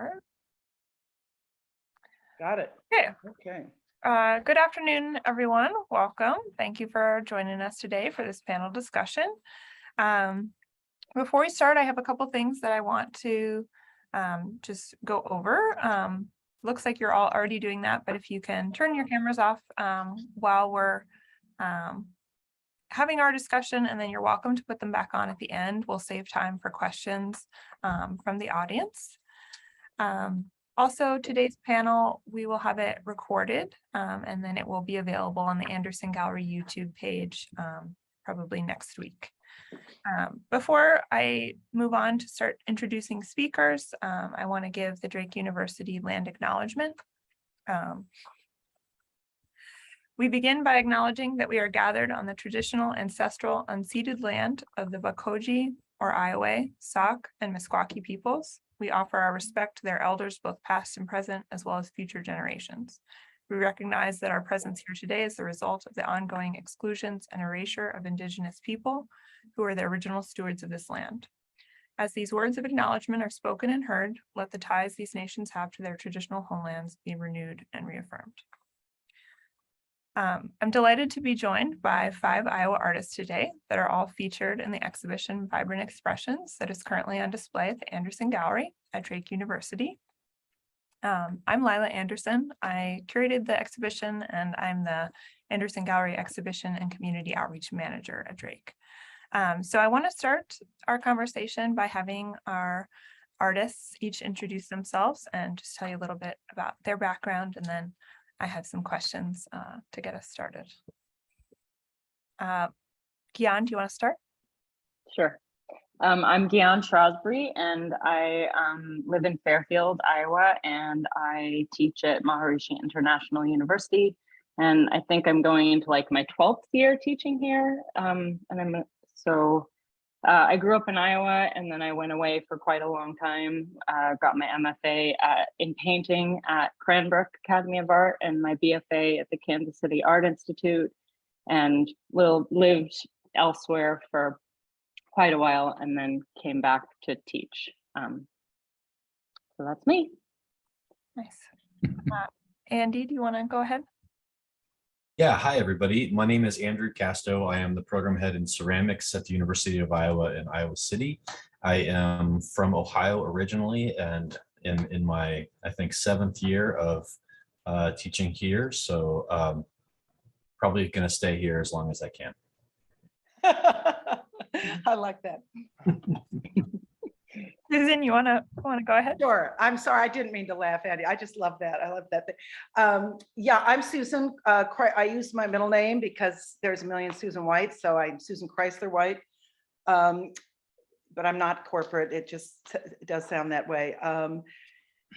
start. Got it. Okay. Good afternoon, everyone. Welcome. Thank you for joining us today for this panel discussion. Before we start, I have a couple things that I want to just go over. Looks like you're all already doing that, but if you can turn your cameras off while we're having our discussion, and then you're welcome to put them back on at the end. We'll save time for questions from the audience. Also, today's panel, we will have it recorded, and then it will be available on the Anderson Gallery YouTube page probably next week. Before I move on to start introducing speakers, I want to give the Drake University land acknowledgement. We begin by acknowledging that we are gathered on the traditional, ancestral, unceded land of the Bakoji, or Iowa, Sauk, and Meskwaki peoples. We offer our respect to their elders, both past and present, as well as future generations. We recognize that our presence here today is the result of the ongoing exclusions and erasure of Indigenous people who are the original stewards of this land. As these words of acknowledgement are spoken and heard, let the ties these nations have to their traditional homelands be renewed and reaffirmed. I'm delighted to be joined by 5 Iowa artists today that are all featured in the exhibition Vibrant Expressions that is currently on display at the Anderson Gallery at Drake University. I'm Lilah Anderson. I curated the exhibition, and I'm the Anderson Gallery Exhibition and Community Outreach Manager at Drake. So I want to start our conversation by having our artists each introduce themselves and just tell you a little bit about their background, and then I have some questions to get us started. Gyan, do you want to start? Sure. I'm Gyan Shrosbree, and I live in Fairfield, Iowa, and I teach at Maharishi International University. And I think I'm going into like my 12th year teaching here. I grew up in Iowa, and then I went away for quite a long time. Got my MFA in painting at Cranbrook Academy of Art and my BFA at the Kansas City Art Institute, and lived elsewhere for quite a while, and then came back to teach. So that's me. Nice. Andy, do you want to go ahead? Yeah, hi everybody. My name is Andrew Casto. I am the program head in ceramics at the University of Iowa in Iowa City. I am from Ohio originally, and in my, I think, 7th year of teaching here. So probably going to stay here as long as I can. I like that. Susan, you want to go ahead? Sure. I'm sorry. I didn't mean to laugh, Andy. I just love that. I love that thing. Yeah, I'm Susan. I use my middle name because there's a million Susan White. So I'm Susan Chrysler White. But I'm not corporate. It does sound that way.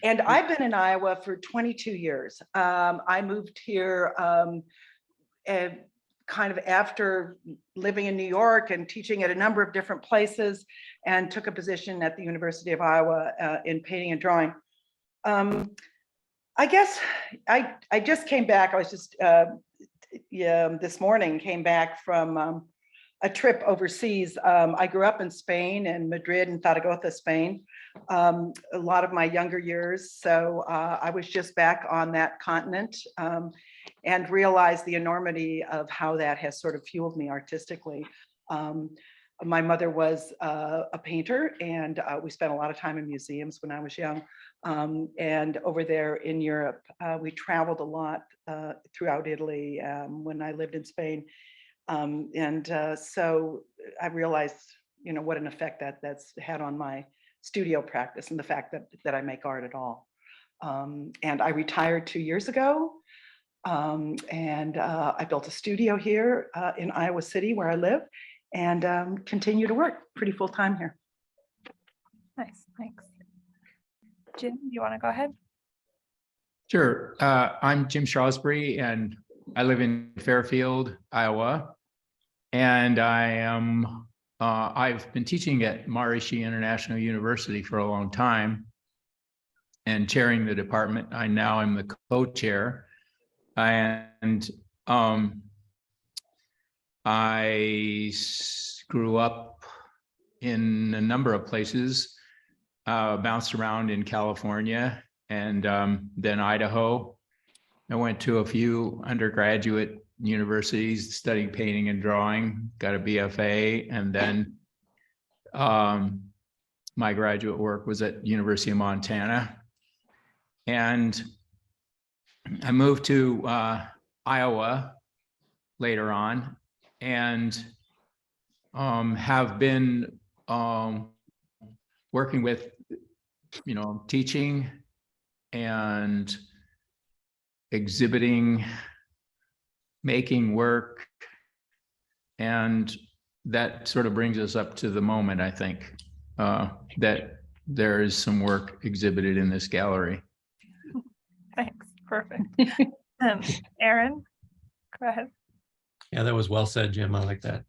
And I've been in Iowa for 22 years. I moved here kind of after living in New York and teaching at a number of different places, and took a position at the University of Iowa in painting and drawing. I guess I just came back. I was just this morning came back from a trip overseas. I grew up in Spain, in Madrid and Zaragoza, Spain, a lot of my younger years. So I was just back on that continent and realized the enormity of how that has sort of fueled me artistically. My mother was a painter, and we spent a lot of time in museums when I was young. And over there in Europe, we traveled a lot throughout Italy when I lived in Spain. So I realized, what an effect that's had on my studio practice, and the fact that I make art at all. And I retired 2 years ago, and I built a studio here in Iowa City where I live, and continue to work pretty full time here. Nice, thanks. Jim, you want to go ahead? Sure. I'm Jim Shrosbree, and I live in Fairfield, Iowa. And I've been teaching at Maharishi International University for a long time and chairing the department. I now am the co-chair. And I grew up in a number of places, bounced around in California and then Idaho. I went to a few undergraduate universities studying painting and drawing, got a BFA, and then my graduate work was at University of Montana. And I moved to Iowa later on and have been working with, teaching and exhibiting, making work. And that sort of brings us up to the moment, I think, that there is some work exhibited in this gallery. Thanks. Perfect. Aaron, go ahead. Yeah, that was well said, Jim. I like that.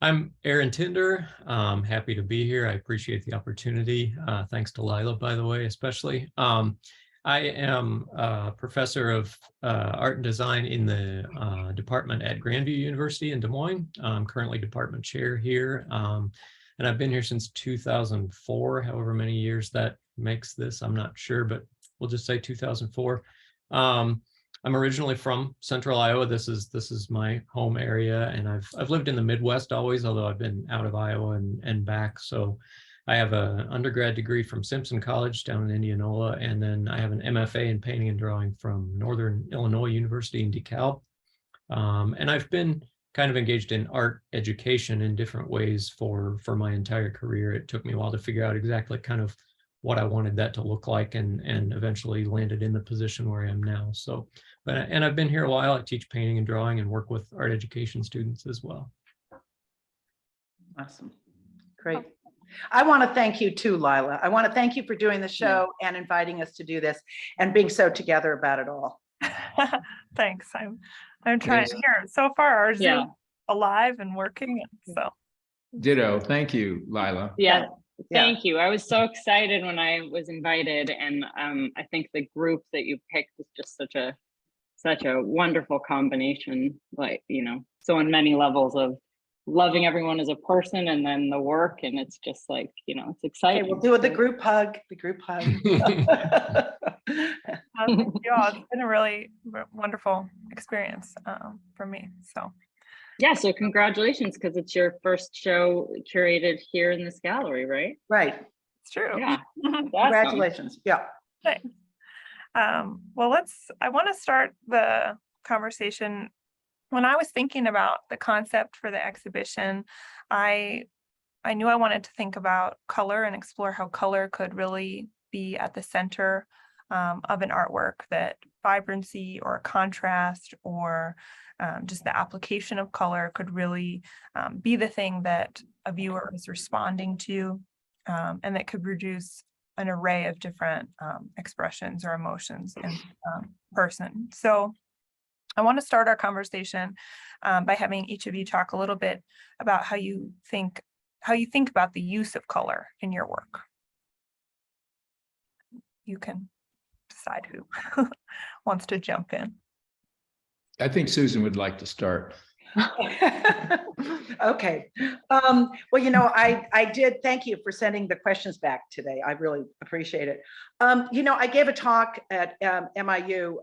I'm Aaron Tinder. Happy to be here. I appreciate the opportunity. Thanks to Lilah, by the way, especially. I am a professor of art and design in the department at Grandview University in Des Moines. I'm currently department chair here. And I've been here since 2004, however many years that makes this, I'm not sure, but we'll just say 2004. I'm originally from Central Iowa. This is my home area, and I've lived in the Midwest always, although I've been out of Iowa and back. So I have an undergrad degree from Simpson College down in Indianola, and then I have an MFA in painting and drawing from Northern Illinois University in DeKalb. And I've been kind of engaged in art education in different ways for my entire career. It took me a while to figure out exactly kind of what I wanted that to look like, and eventually landed in the position where I am now. So, and I've been here a while. I teach painting and drawing and work with art education students as well. Awesome. Great. I want to thank you too, Lilah. I want to thank you for doing the show and inviting us to do this and being so together about it all. Thanks. I'm trying here. So far, our Zoom alive and working. So Ditto. Thank you, Lilah. Yeah. Thank you. I was so excited when I was invited, and I think the group that you picked is just such a wonderful combination. Like, so on many levels of loving everyone as a person, and then the work, and it's just like, it's exciting. Okay, we'll do the group hug. The group hug. thank you all. It's been a really wonderful experience for me. So. Yeah, so congratulations, because it's your first show curated here in this gallery, right? Right. It's true. Yeah. Congratulations. Yeah. Thanks. Well, I want to start the conversation. When I was thinking about the concept for the exhibition, I knew I wanted to think about color and explore how color could really be at the center of an artwork, that vibrancy or contrast or just the application of color could really be the thing that a viewer is responding to, and that could produce an array of different expressions or emotions in person. So I want to start our conversation by having each of you talk a little bit about how you think about the use of color in your work. You can decide who wants to jump in. I think Susan would like to start. Okay. Well, I did thank you for sending the questions back today. I really appreciate it. I gave a talk at MIU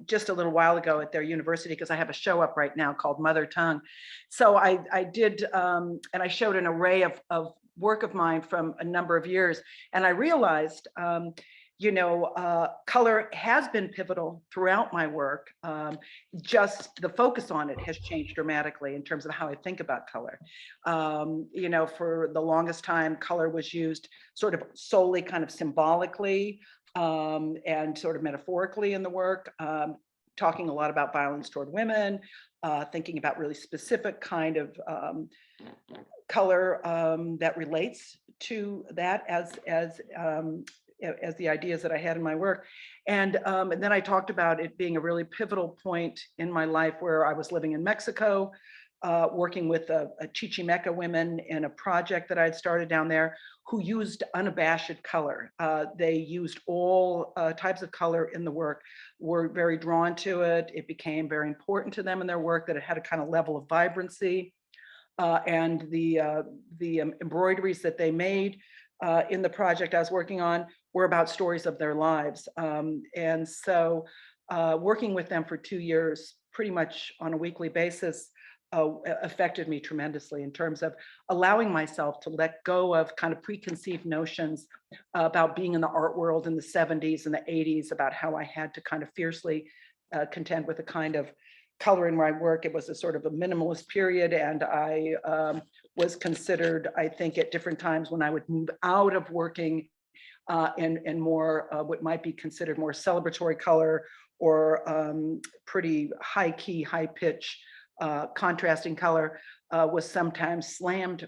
just a little while ago at their university, because I have a show up right now called Mother Tongue. So I did, and I showed an array of work of mine from a number of years. And I realized, color has been pivotal throughout my work. Just the focus on it has changed dramatically in terms of how I think about color. For the longest time, color was used sort of solely kind of symbolically and sort of metaphorically in the work, talking a lot about violence toward women, thinking about really specific kind of color that relates to that as the ideas that I had in my work. And then I talked about it being a really pivotal point in my life where I was living in Mexico, working with a Chichimeca women in a project that I had started down there, who used unabashed color. They used all types of color in the work, were very drawn to it. It became very important to them in their work that it had a kind of level of vibrancy. And the embroideries that they made in the project I was working on were about stories of their lives. And so working with them for 2 years, pretty much on a weekly basis, affected me tremendously in terms of allowing myself to let go of kind of preconceived notions about being in the art world in the 70s and the 80s, about how I had to kind of fiercely contend with a kind of color in my work. It was a sort of a minimalist period, and I was considered, I think, at different times when I would move out of working and more what might be considered more celebratory color or pretty high key, high pitch contrasting color was sometimes slammed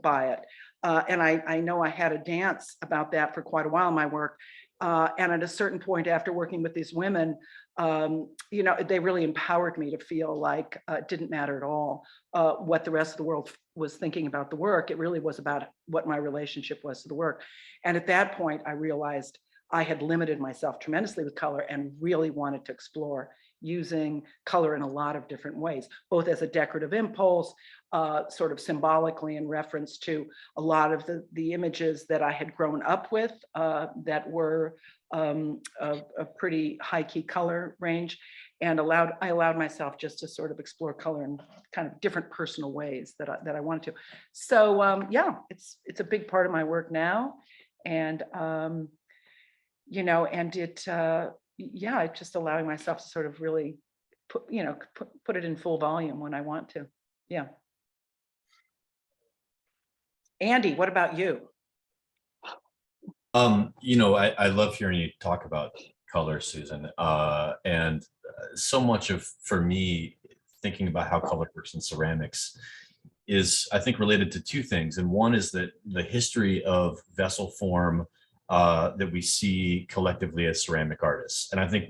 by it. And I know I had a dance about that for quite a while in my work. And at a certain point after working with these women, you know, they really empowered me to feel like it didn't matter at all what the rest of the world was thinking about the work. It really was about what my relationship was to the work. And at that point, I realized I had limited myself tremendously with color and really wanted to explore using color in a lot of different ways, both as a decorative impulse, sort of symbolically in reference to a lot of the images that I had grown up with that were a pretty high key color range, and I allowed myself just to sort of explore color in kind of different personal ways that I wanted to. So yeah, it's a big part of my work now, and you know, and it yeah, just allowing myself to sort of really put it in full volume when I want to. Yeah. Andy, what about you? You know, I love hearing you talk about color, Susan. And so much of, for me, thinking about how color works in ceramics is, I think, related to two things. And one is that the history of vessel form that we see collectively as ceramic artists. And I think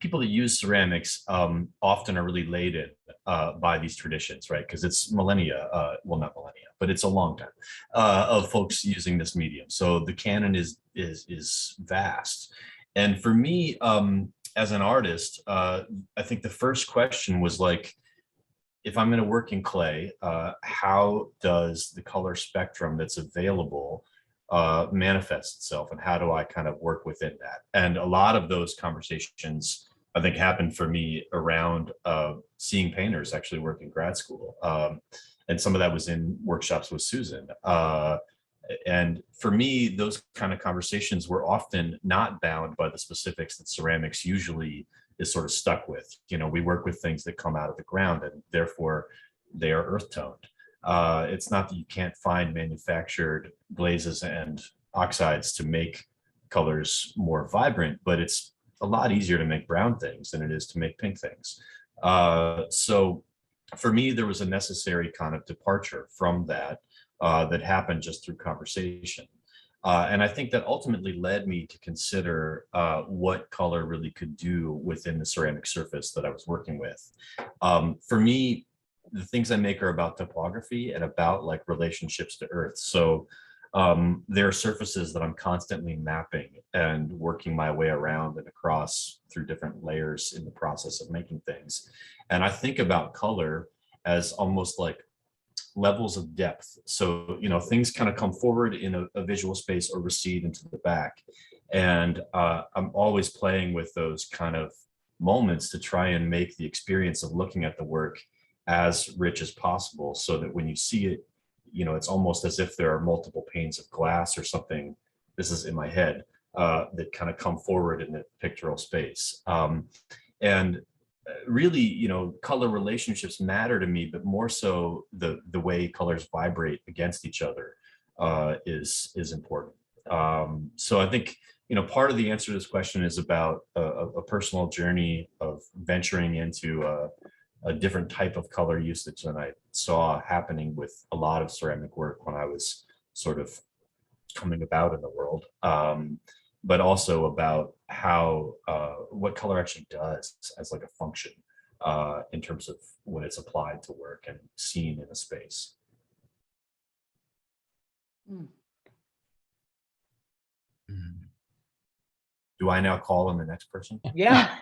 people that use ceramics often are really elated by these traditions, right? Because it's millennia, well, not millennia, but it's a long time of folks using this medium. So the canon is vast. And for me, as an artist, I think the first question was like, if I'm going to work in clay, how does the color spectrum that's available manifest itself, and how do I kind of work within that? And a lot of those conversations, I think, happened for me around seeing painters actually work in grad school. And some of that was in workshops with Susan. And for me, those kind of conversations were often not bound by the specifics that ceramics usually is sort of stuck with. You know, we work with things that come out of the ground, and therefore they are earth toned. It's not that you can't find manufactured glazes and oxides to make colors more vibrant, but it's a lot easier to make brown things than it is to make pink things. So for me, there was a necessary kind of departure from that that happened just through conversation. And I think that ultimately led me to consider what color really could do within the ceramic surface that I was working with. For me, the things I make are about topography and about like relationships to earth. So there are surfaces that I'm constantly mapping and working my way around and across through different layers in the process of making things. And I think about color as almost like levels of depth. So, you know, things kind of come forward in a visual space or recede into the back. And I'm always playing with those kind of moments to try and make the experience of looking at the work as rich as possible, so that when you see it, you know, it's almost as if there are multiple panes of glass or something. This is in my head, that kind of come forward in the pictorial space. And really, you know, color relationships matter to me, but more so the way colors vibrate against each other is important. So I think, you know, part of the answer to this question is about a personal journey of venturing into a different type of color usage than I saw happening with a lot of ceramic work when I was sort of coming about in the world. But also about how what color actually does as like a function in terms of when it's applied to work and seen in a space. Do I now call on the next person? Yeah.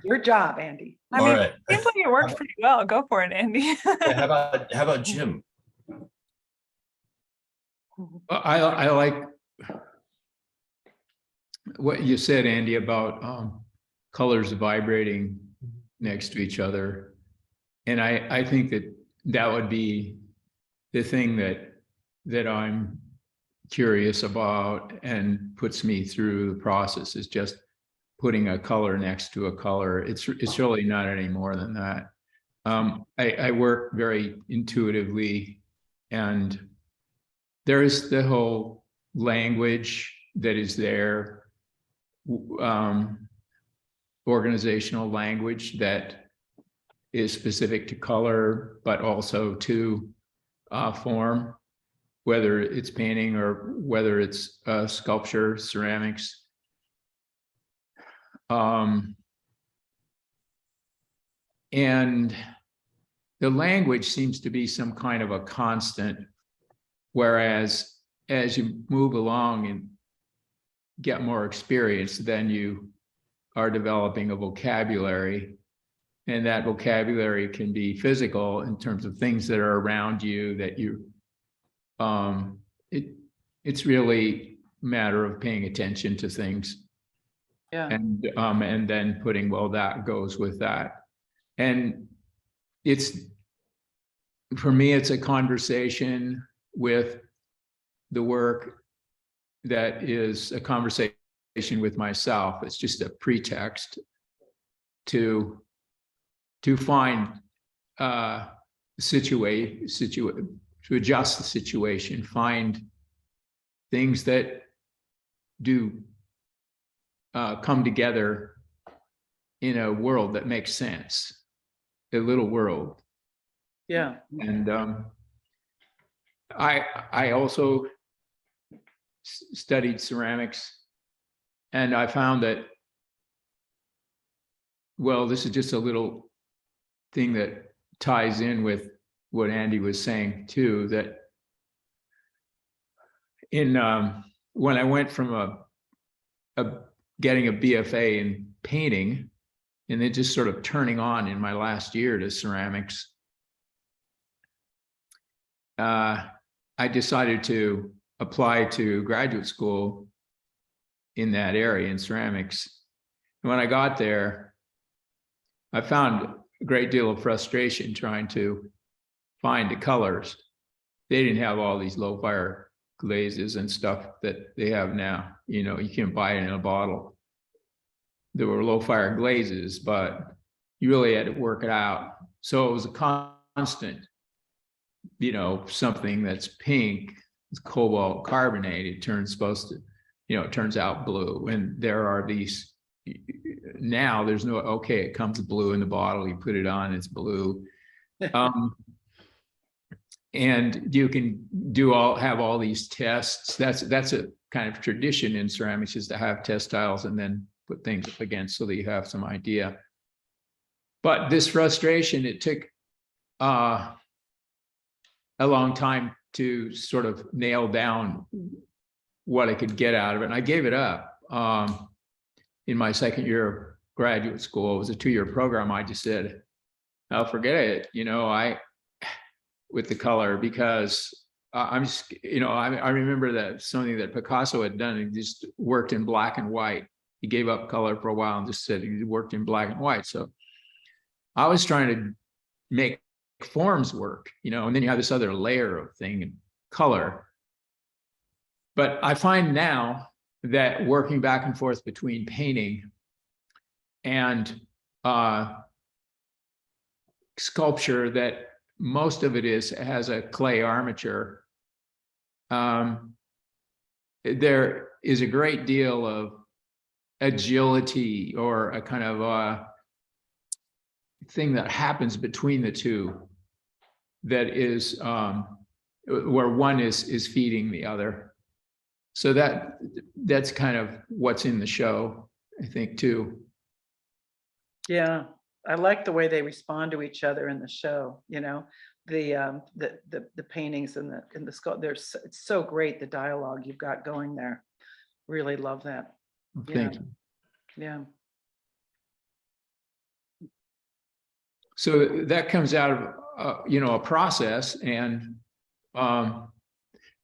Your job, Andy. I All mean, right. seems like it worked pretty well. Go for it, Andy. Yeah, how about Jim? I like what you said, Andy, about colors vibrating next to each other. And I think that would be the thing that I'm curious about and puts me through the process, is just putting a color next to a color. It's really not any more than that. I work very intuitively, and there is the whole language that is there, organizational language that is specific to color, but also to form, whether it's painting or whether it's sculpture, ceramics. And the language seems to be some kind of a constant, whereas as you move along and get more experience, then you are developing a vocabulary, and that vocabulary can be physical in terms of things that are around you that you, it's really a matter of paying attention to things. Yeah. And then putting, well, that goes with that. And it's, for me, it's a conversation with the work that is a conversation with myself. It's just a pretext to find to adjust the situation, find things that do come together in a world that makes sense, a little world. Yeah. And I also studied ceramics, and I found that, well, this is just a little thing that ties in with what Andy was saying too, that in when I went from getting a BFA in painting and then just sort of turning on in my last year to ceramics, I decided to apply to graduate school in that area in ceramics. And when I got there, I found a great deal of frustration trying to find the colors. They didn't have all these low fire glazes and stuff that they have now. You know, you can buy it in a bottle. There were low fire glazes, but you really had to work it out. So it was a constant, you know, something that's pink, it's cobalt carbonate, it turns out blue. And there are these, now there's no, okay, it comes blue in the bottle, you put it on, it's blue. And you can have all these tests. That's a kind of tradition in ceramics, is to have test tiles and then put things up against so that you have some idea. But this frustration, it took a long time to sort of nail down what I could get out of it. And I gave it up in my second year of graduate school. It was a 2-year program. I just said, I'll forget it, you know, with the color, because I'm just, you know, I remember that something that Picasso had done, he just worked in black and white. He gave up color for a while and just said he worked in black and white. So I was trying to make forms work, you know, and then you have this other layer of thing and color. But I find now that working back and forth between painting and sculpture, that most of it has a clay armature. There is a great deal of agility, or a kind of thing that happens between the two, that is where one is feeding the other. So that's kind of what's in the show, I think, too. Yeah, I like the way they respond to each other in the show. You know, the paintings and the sculpture. It's so great, the dialogue you've got going there. Really love that. Thank you. Yeah. So that comes out of you know, a process, and I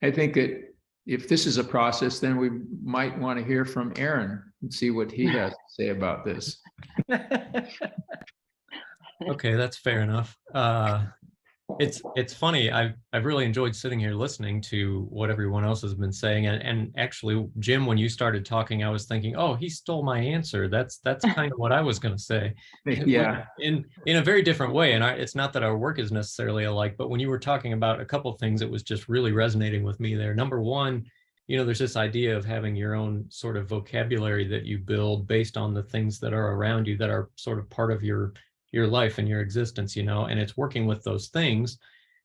think that if this is a process, then we might want to hear from Aaron and see what he has to say about this. Okay, that's fair enough. It's funny. I've really enjoyed sitting here listening to what everyone else has been saying, and actually, Jim, when you started talking, I was thinking, oh, he stole my answer. That's kind of what I was going to say. Yeah. in a very different way. And it's not that our work is necessarily alike, but when you were talking about a couple of things, it was just really resonating with me there. Number one, there's this idea of having your own sort of vocabulary that you build based on the things that are around you that are sort of part of your life and your existence, and it's working with those things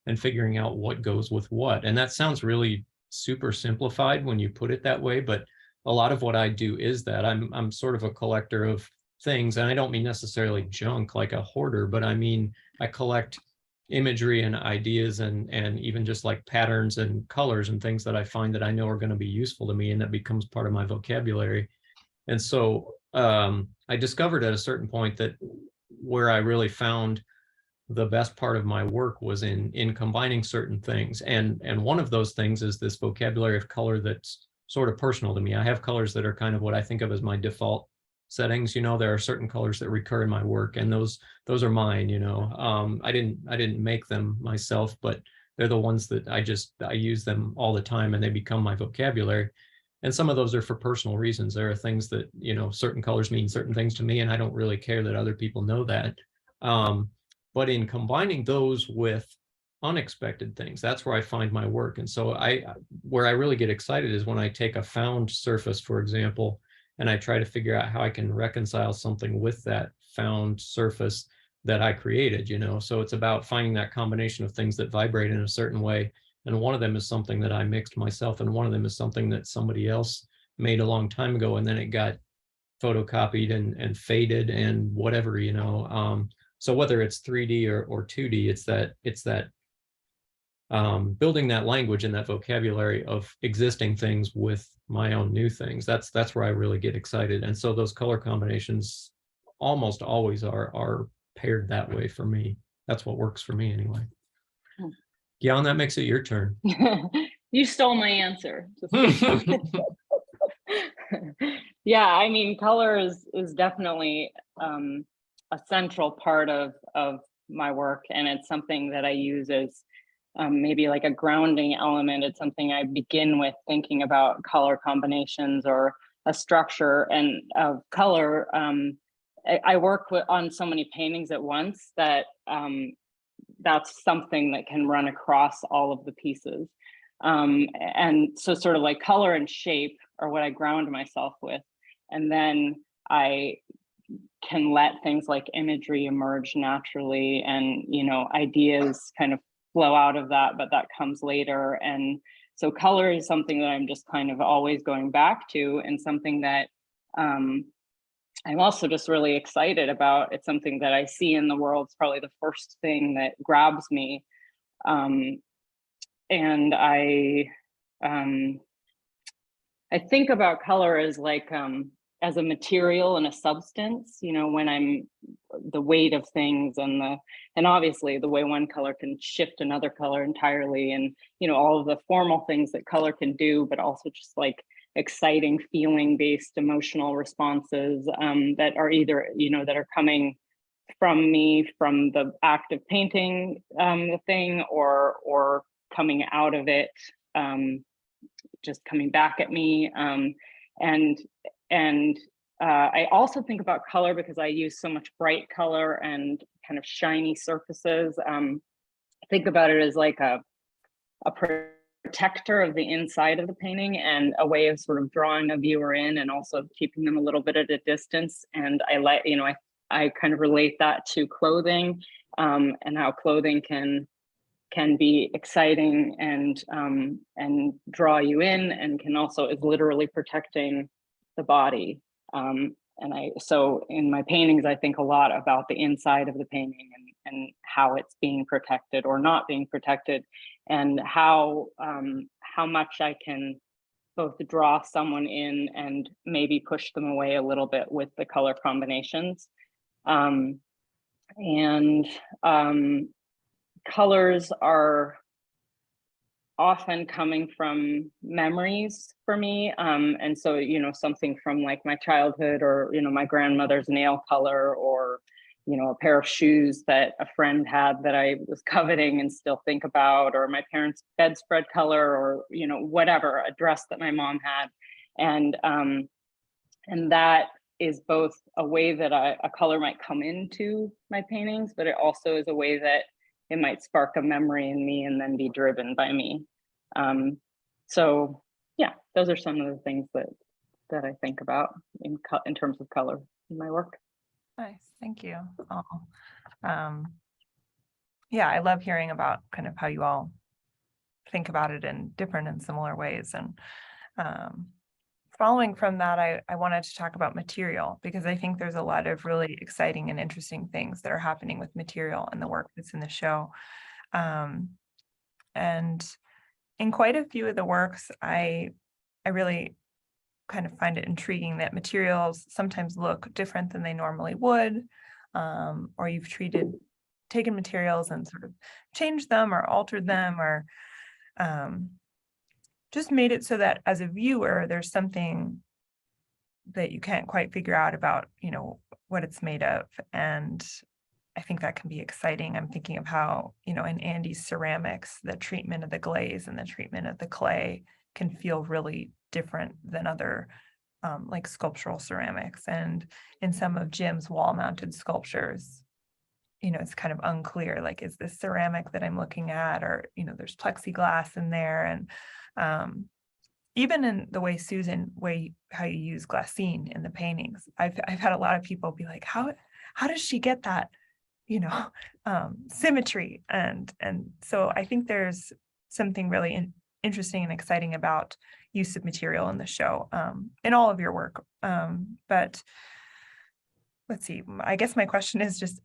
and figuring out what goes with what. And that sounds really super simplified when you put it that way, but a lot of what I do is that I'm sort of a collector of things, and I don't mean necessarily junk like a hoarder, but I mean I collect imagery and ideas and even just like patterns and colors and things that I find that I know are going to be useful to me, and that becomes part of my vocabulary. And so I discovered at a certain point that where I really found the best part of my work was in combining certain things. And one of those things is this vocabulary of color that's sort of personal to me. I have colors that are kind of what I think of as my default settings. There are certain colors that recur in my work, and those are mine. I didn't make them myself, but they're the ones that I use them all the time, and they become my vocabulary. And some of those are for personal reasons. There are things that, certain colors mean certain things to me, and I don't really care that other people know that. But in combining those with unexpected things, that's where I find my work. And so where I really get excited is when I take a found surface, for example, and I try to figure out how I can reconcile something with that found surface that I created, So it's about finding that combination of things that vibrate in a certain way. And one of them is something that I mixed myself, and one of them is something that somebody else made a long time ago, and then it got photocopied and faded and whatever, So whether it's 3D or 2D, it's that building that language and that vocabulary of existing things with my own new things. That's where I really get excited. And so those color combinations almost always are paired that way for me. That's what works for me anyway. Gyan, that makes it your turn. You stole my answer. Yeah, I mean, color is definitely a central part of my work, and it's something that I use as maybe like a grounding element. It's something I begin with thinking about color combinations or a structure and of color. I work on so many paintings at once that that's something that can run across all of the pieces. And so sort of like color and shape are what I ground myself with. And then I can let things like imagery emerge naturally, and, ideas kind of flow out of that, but that comes later. And so color is something that I'm just kind of always going back to, and something that I'm also just really excited about. It's something that I see in the world. It's probably the first thing that grabs me. And I think about color as like, as a material and a substance, when I'm the weight of things and obviously the way one color can shift another color entirely, and, all of the formal things that color can do, but also just like exciting feeling-based emotional responses that are either, that are coming from me from the act of painting the thing, or coming out of it, just coming back at me. And I also think about color because I use so much bright color and kind of shiny surfaces. Think about it as like a protector of the inside of the painting, and a way of sort of drawing a viewer in and also keeping them a little bit at a distance. And I kind of relate that to clothing, and how clothing can be exciting and draw you in, and can also is literally protecting the body. So in my paintings, I think a lot about the inside of the painting and how it's being protected or not being protected, and how much I can both draw someone in and maybe push them away a little bit with the color combinations. Colors are often coming from memories for me. And so, you know, something from like my childhood, or, you know, my grandmother's nail color, or, you know, a pair of shoes that a friend had that I was coveting and still think about, or my parents' bedspread color, or, you know, whatever, a dress that my mom had. And that is both a way that a color might come into my paintings, but it also is a way that it might spark a memory in me and then be driven by me. So yeah, those are some of the things that I think about in terms of color in my work. Nice, thank you. Yeah, I love hearing about kind of how you all think about it in different and similar ways. And following from that, I wanted to talk about material, because I think there's a lot of really exciting and interesting things that are happening with material and the work that's in the show. And in quite a few of the works, I really kind of find it intriguing that materials sometimes look different than they normally would, or you've taken materials and sort of changed them or altered them, or just made it so that as a viewer, there's something that you can't quite figure out about, you know, what it's made of. And I think that can be exciting. I'm thinking of how, you know, in Andy's ceramics, the treatment of the glaze and the treatment of the clay can feel really different than other like sculptural ceramics. And in some of Jim's wall-mounted sculptures, you know, it's kind of unclear, like, is this ceramic that I'm looking at, or, you know, there's plexiglass in there. And even in the way, Susan, how you use glassine in the paintings, I've had a lot of people be like, how does she get that, you know, symmetry? And so I think there's something really interesting and exciting about use of material in the show, in all of your work. But let's see, I guess my question is just,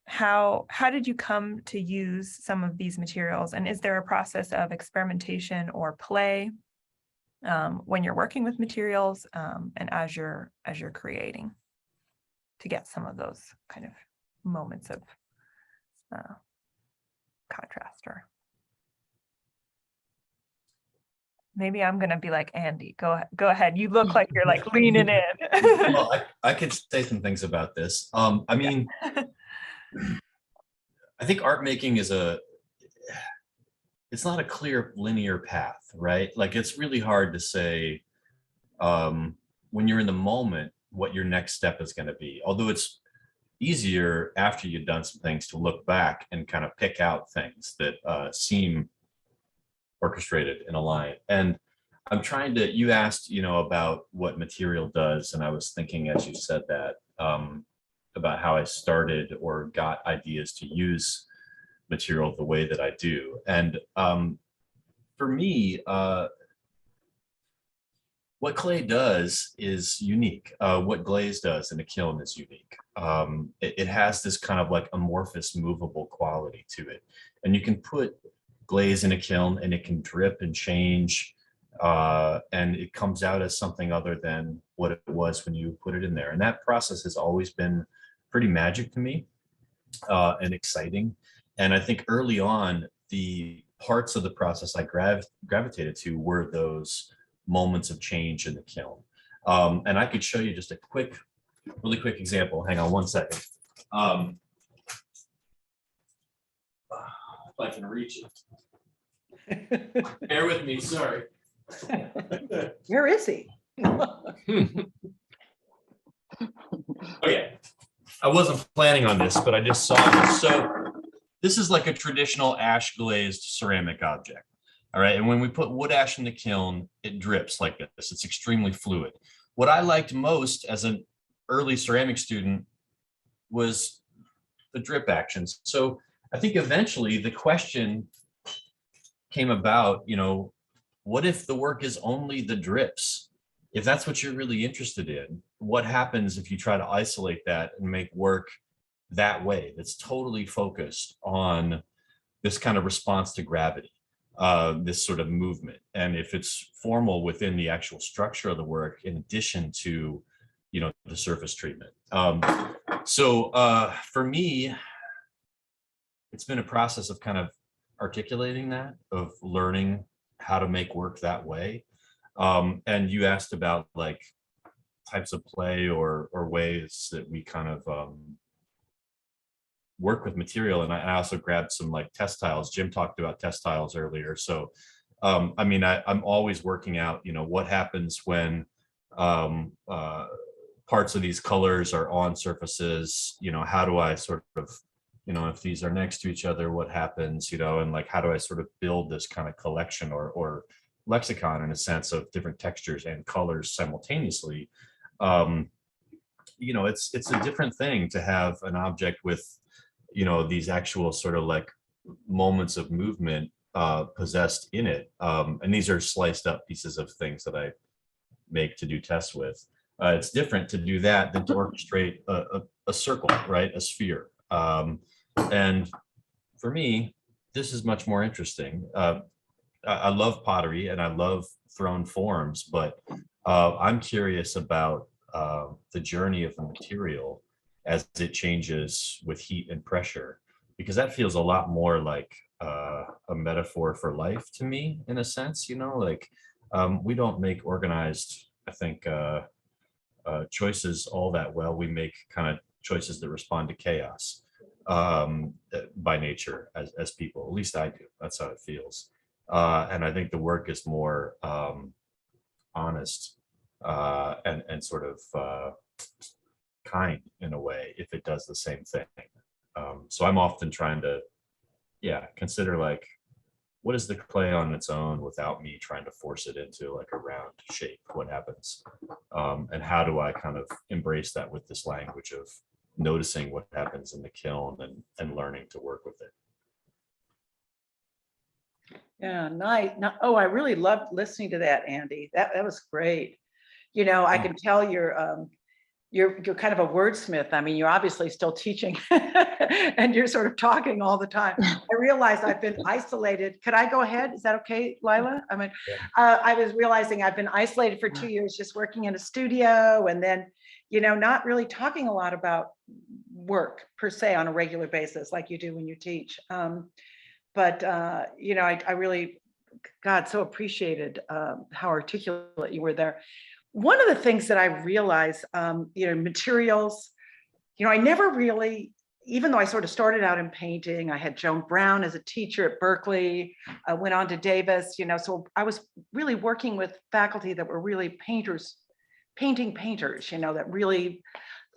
how did you come to use some of these materials? And is there a process of experimentation or play when you're working with materials, and as you're creating, to get some of those kind of moments of contrast? Or maybe I'm gonna be like, Andy, go ahead. You look like you're like leaning in. Well, I could say some things about this. I mean, I think art making it's not a clear linear path, right? Like, it's really hard to say when you're in the moment what your next step is going to be. Although it's easier after you've done some things to look back and kind of pick out things that seem orchestrated in a line. And I'm trying to, you asked, you know, about what material does, and I was thinking as you said that about how I started or got ideas to use material the way that I do. And for me, what clay does is unique. What glaze does in a kiln is unique. It has this kind of like amorphous, movable quality to it. And you can put glaze in a kiln and it can drip and change, and it comes out as something other than what it was when you put it in there. And that process has always been pretty magic to me, and exciting. And I think early on, the parts of the process I gravitated to were those moments of change in the kiln. And I could show you just a really quick example. Hang on one second. If I can reach it. Bear with me, sorry. Where is he? Okay. I wasn't planning on this, but I just saw this. So this is like a traditional ash glazed ceramic object. All right. And when we put wood ash in the kiln, it drips like this. It's extremely fluid. What I liked most as an early ceramic student was the drip actions. So I think eventually the question came about, you know, what if the work is only the drips? If that's what you're really interested in, what happens if you try to isolate that and make work that way, that's totally focused on this kind of response to gravity, this sort of movement? And if it's formal within the actual structure of the work, in addition to, you know, the surface treatment. So for me, it's been a process of kind of articulating that, of learning how to make work that way. And you asked about like types of play or ways that we kind of work with material. And I also grabbed some like test tiles. Jim talked about test tiles earlier. So I mean, I'm always working out, you know, what happens when parts of these colors are on surfaces, you know, how do I sort of, you know, if these are next to each other, what happens, you know, and like, how do I sort of build this kind of collection or lexicon in a sense of different textures and colors simultaneously. You know, it's a different thing to have an object with, you know, these actual sort of like moments of movement possessed in it. And these are sliced up pieces of things that I make to do tests with. It's different to do that than to orchestrate a circle, right? A sphere. And for me, this is much more interesting. I love pottery and I love thrown forms, but I'm curious about the journey of the material as it changes with heat and pressure, because that feels a lot more like a metaphor for life to me, in a sense, you know, like we don't make organized, I think, choices all that well. We make kind of choices that respond to chaos by nature as people, at least I do. That's how it feels. And I think the work is more honest and sort of kind in a way if it does the same thing. So I'm often trying to, consider like, what is the clay on its own without me trying to force it into like a round shape? What happens? And how do I kind of embrace that with this language of noticing what happens in the kiln and learning to work with it? Yeah, nice. Oh, I really loved listening to that, Andy. That was great. You know, I can tell you're kind of a wordsmith. I mean, you're obviously still teaching and you're sort of talking all the time. I realized I've been isolated. Could I go ahead? Is that okay, Lilah? I mean, I was realizing I've been isolated for 2 years, just working in a studio, and then, you know, not really talking a lot about work per se on a regular basis like you do when you teach. But you know, I really, God, so appreciated how articulate you were there. One of the things that I realized, you know, materials, you know, I never really, even though I sort of started out in painting, I had Joan Brown as a teacher at Berkeley, I went on to Davis, you know, so I was really working with faculty that were really painters, painting painters, you know, that really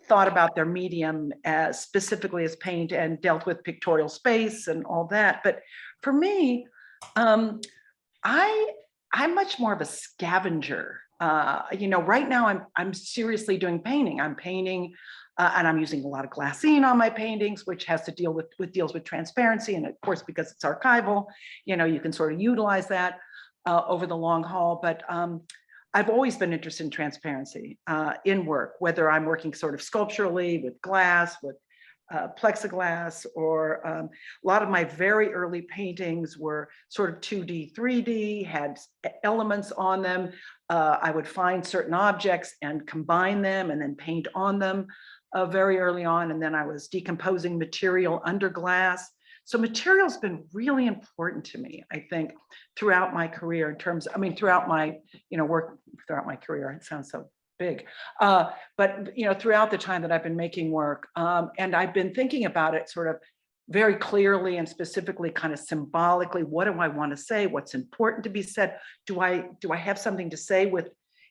thought about their medium as specifically as paint and dealt with pictorial space and all that. But for me, I'm much more of a scavenger. You know, right now I'm seriously doing painting. I'm painting and I'm using a lot of glassine on my paintings, which has to deal with deals with transparency. And of course, because it's archival, you know, you can sort of utilize that over the long haul. But I've always been interested in transparency in work, whether I'm working sort of sculpturally with glass, with plexiglass, or a lot of my very early paintings were sort of 2D, 3D, had elements on them. I would find certain objects and combine them and then paint on them very early on. And then I was decomposing material under glass. So material's been really important to me, I think, throughout my career in terms, I mean, throughout my, you know, work, throughout my career, it sounds so big, but, you know, throughout the time that I've been making work, and I've been thinking about it sort of very clearly and specifically, kind of symbolically, what do I want to say? What's important to be said? Do I have something to say with,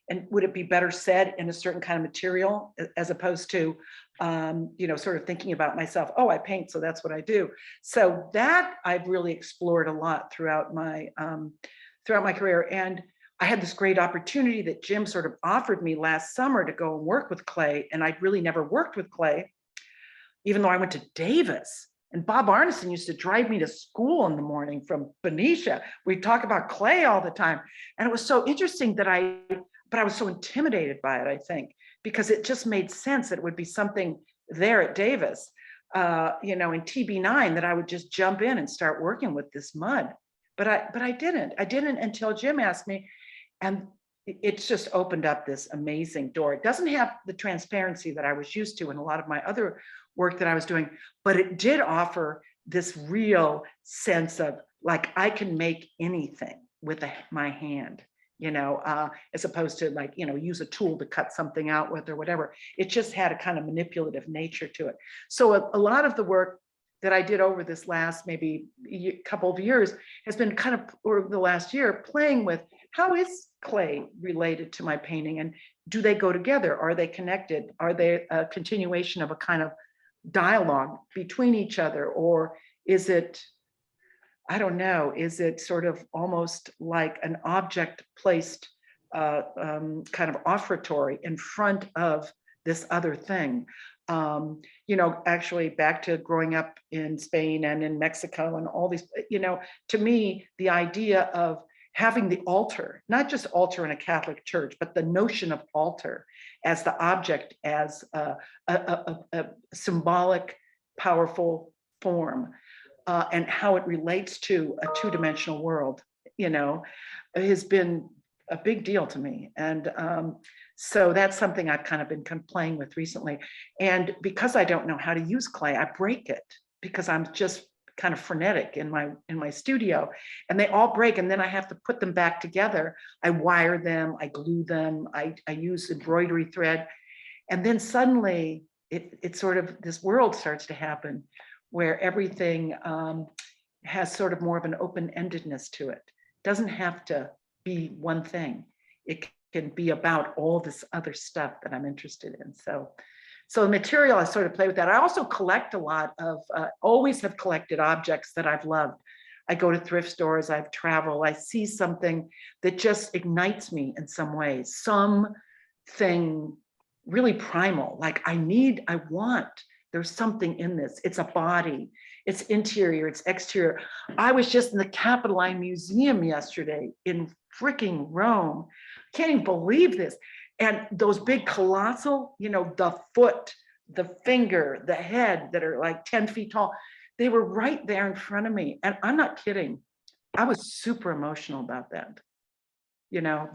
and would it be better said in a certain kind of material as opposed to, you know, sort of thinking about myself, oh, I paint, so that's what I do. So that I've really explored a lot throughout my career. And I had this great opportunity that Jim sort of offered me last summer to go and work with clay. And I'd really never worked with clay, even though I went to Davis. And Bob Arneson used to drive me to school in the morning from Benicia. We'd talk about clay all the time. And it was so interesting that but I was so intimidated by it, I think, because it just made sense that it would be something there at Davis, you know, in TB9, that I would just jump in and start working with this mud. But I didn't until Jim asked me, and it's just opened up this amazing door. It doesn't have the transparency that I was used to in a lot of my other work that I was doing, but it did offer this real sense of like I can make anything with my hand, as opposed to like, use a tool to cut something out with or whatever. It just had a kind of manipulative nature to it. So a lot of the work that I did over this last maybe couple of years has been kind of, or the last year, playing with how is clay related to my painting, and do they go together? Are they connected? Are they a continuation of a kind of dialogue between each other? Or is it, I don't know, is it sort of almost like an object placed kind of offertory in front of this other thing? Actually back to growing up in Spain and in Mexico and all these, to me, the idea of having the altar, not just altar in a Catholic church, but the notion of altar as the object, as a symbolic, powerful form, and how it relates to a two-dimensional world, has been a big deal to me. And so that's something I've kind of been playing with recently. And because I don't know how to use clay, I break it because I'm just kind of frenetic in my studio, and they all break, and then I have to put them back together. I wire them, I glue them, I use embroidery thread, and then suddenly it sort of, this world starts to happen where everything has sort of more of an open-endedness to it. Doesn't have to be one thing. It can be about all this other stuff that I'm interested in. So the material, I sort of play with that. I also collect a lot of, always have collected objects that I've loved. I go to thrift stores, I've traveled, I see something that just ignites me in some ways, something really primal, like I want, there's something in this. It's a body, it's interior, it's exterior. I was just in the Capitoline Museum yesterday in freaking Rome. Can't even believe this. And those big colossal, the foot, the finger, the head that are like 10 feet tall, they were right there in front of me. And I'm not kidding. I was super emotional about that.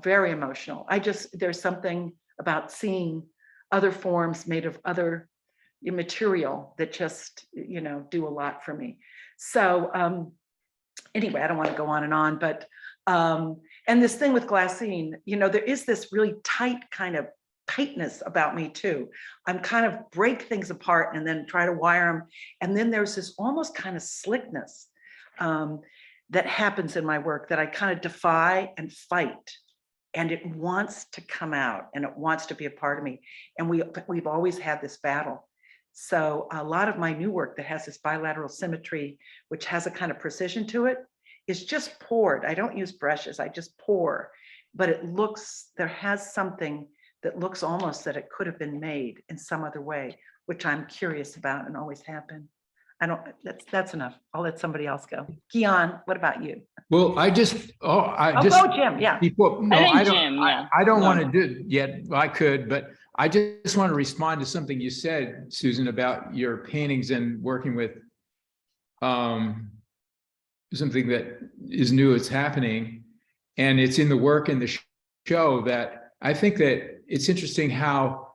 Very emotional. There's something about seeing other forms made of other material that just, do a lot for me. So anyway, I don't want to go on and on, but and this thing with glassine, there is this really tight kind of tightness about me too. I'm kind of break things apart and then try to wire them. And then there's this almost kind of slickness that happens in my work that I kind of defy and fight. And it wants to come out and it wants to be a part of me. And we've always had this battle. So a lot of my new work that has this bilateral symmetry, which has a kind of precision to it, is just poured. I don't use brushes, I just pour. But there has something that looks almost that it could have been made in some other way, which I'm curious about and always have been. That's enough. I'll let somebody else go. Gyan, what about you? Well, Go, Jim. Yeah. Before, no, I think don't, Jim, yeah. I don't want to do it yet. I could, but I just want to respond to something you said, Susan, about your paintings and working with something that is new, it's happening, and it's in the work in the show. That I think that it's interesting how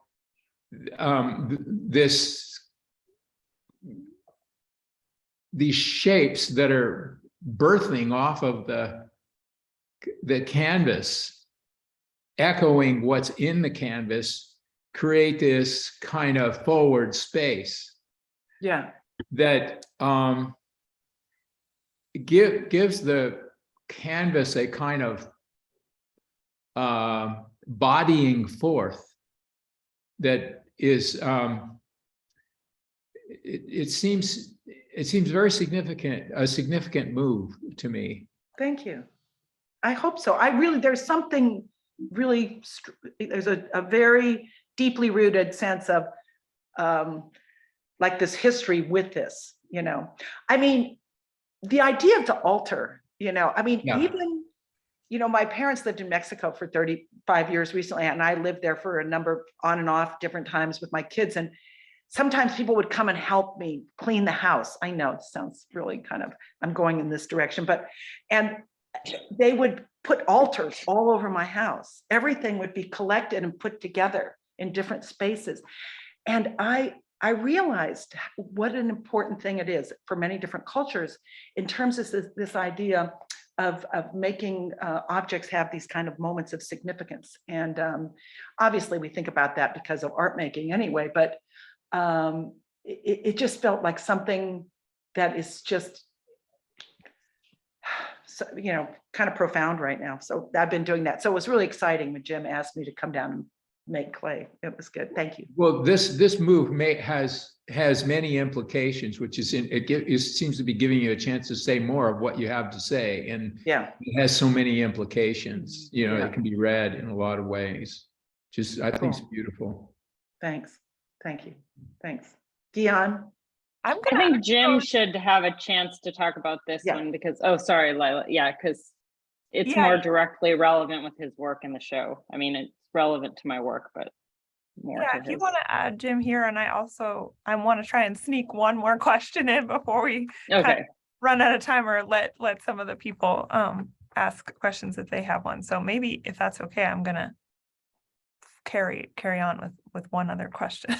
these shapes that are birthing off of the canvas, echoing what's in the canvas, create this kind of forward space. Yeah. That gives the canvas a kind of bodying forth that is it seems very significant, a significant move to me. Thank you. I hope so. There's something really, there's a very deeply rooted sense of like this history with this, I mean, the idea of the altar, yeah. Even, my parents lived in Mexico for 35 years recently, and I lived there for a number on and off different times with my kids. And sometimes people would come and help me clean the house. I know it sounds really kind of, I'm going in this direction, and they would put altars all over my house. Everything would be collected and put together in different spaces. And I I realized what an important thing it is for many different cultures in terms of this idea of making objects have these kind of moments of significance. And obviously we think about that because of art making anyway, but it just felt like something that is just, you know, kind of profound right now. So I've been doing that. So it was really exciting when Jim asked me to come down and make clay. It was good. Thank you. Well, this move has many implications, which is it seems to be giving you a chance to say more of what you have to say, and Yeah. it has so many implications. You know, Yeah. it can be read in a lot of ways. Just I think it's Cool. beautiful. Thanks. Thank you. Thanks. Gyan. I'm I gonna. think Jim should have a chance to talk about this Yeah. one because, oh, sorry, Lilah. Yeah, because it's Yeah. more directly relevant with his work in the show. I mean, it's relevant to my work, but more Yeah, to if you his. want to add Jim here, and I want to try and sneak one more question in before we kind of Okay, run out of time, or let some of the people ask questions if they have one. So maybe if that's okay, I'm gonna carry on with one other question.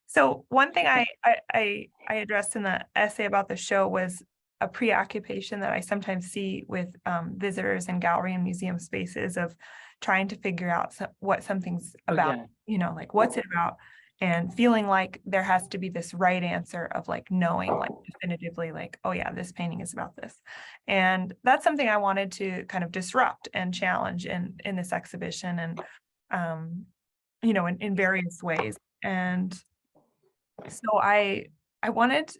So one thing I addressed in the essay about the show was a preoccupation that I sometimes see with visitors in gallery and museum spaces of trying to figure out what something's about, yeah. you know, like what's it about, and feeling like there has to be this right answer of like knowing like definitively like, oh yeah, this painting is about this. And that's something I wanted to kind of disrupt and challenge in this exhibition, and you know, in various ways. And so I wanted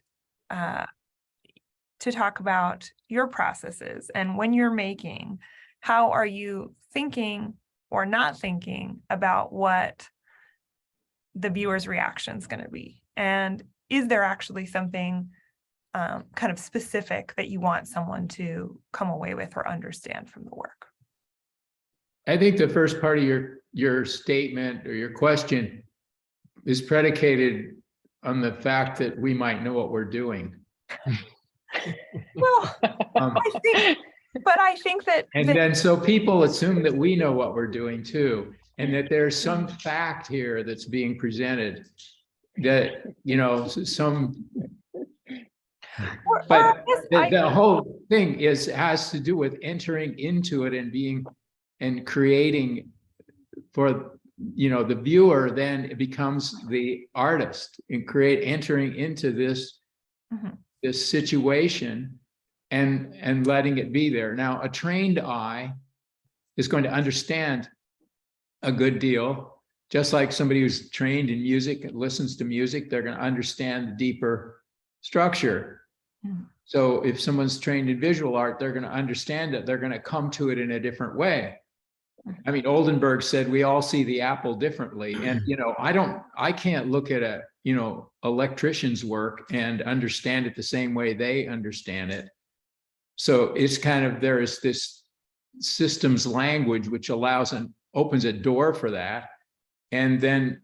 to talk about your processes, and when you're making, how are you thinking or not thinking about what the viewer's reaction is going to be? And is there actually something kind of specific that you want someone to come away with or understand from the work? I think the first part of your statement or your question is predicated on the fact that we might know what we're doing. Well, I think that And then so people assume that we know what we're doing too, and that there's some fact here that's being presented that, you know, but the whole thing has to do with entering into it and creating for, you know, the viewer. Then it becomes the artist and entering into this, this situation and letting it be there. Now, a trained eye is going to understand a good deal, just like somebody who's trained in music and listens to music, they're going to understand the deeper structure. So if someone's trained in visual art, they're going to understand it. They're going to come to it in a different way. I mean, Oldenburg said, we all see the apple differently. And, you know, I can't look at a, you know, electrician's work and understand it the same way they understand it. So it's kind of, there is this systems language, which allows and opens a door for that. And then,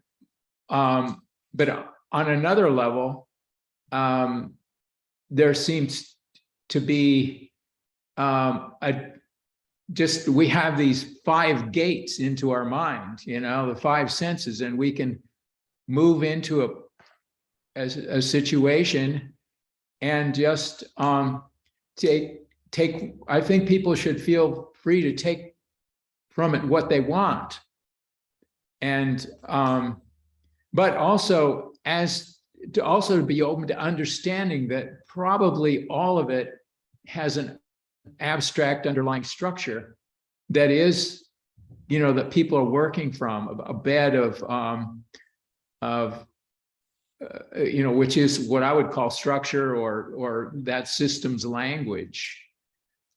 but on another level, there seems to be we have these 5 gates into our mind, you know, the 5 senses, and we can move into a situation and just take, I think people should feel free to take from it what they want. And, but also to be open to understanding that probably all of it has an abstract underlying structure that is, you know, that people are working from, a bed of you know, which is what I would call structure or that system's language.